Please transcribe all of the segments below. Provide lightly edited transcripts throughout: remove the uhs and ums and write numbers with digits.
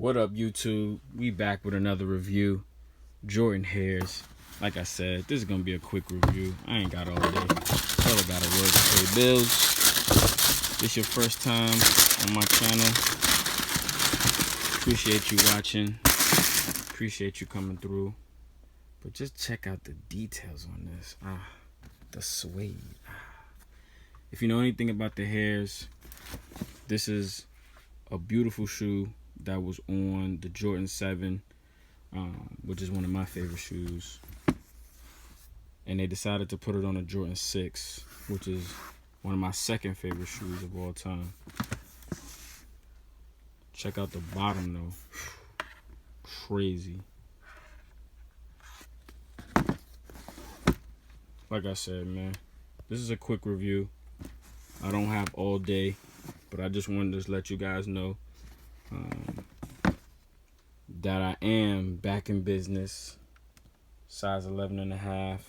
What up, YouTube? We back with another review. Jordan Hare's. Like I said, this is gonna be a quick review. I ain't got all day. All I gotta work to pay bills. This your first time on my channel. Appreciate you watching. Appreciate you coming through. But just check out the details on this. The suede. If you know anything about the Hares, this is a beautiful shoe that was on the Jordan 7, which is one of my favorite shoes. And they decided to put it on a Jordan 6, which is one of my second favorite shoes of all time. Check out the bottom though. Crazy. Like I said, man, this is a quick review. I don't have all day, but I just wanted to just let you guys know that I am back in business. Size 11.5,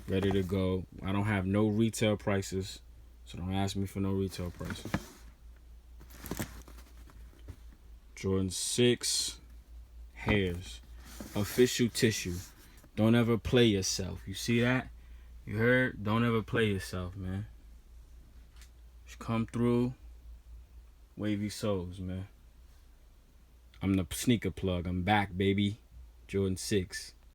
ready to go. I don't have no retail prices, so don't ask me for no retail prices. Jordan 6 Hares, official tissue. Don't ever play yourself. You see that? You heard? Don't ever play yourself, man. Just come through. Wavy soles, man. I'm the sneaker plug. I'm back, baby. Jordan 6.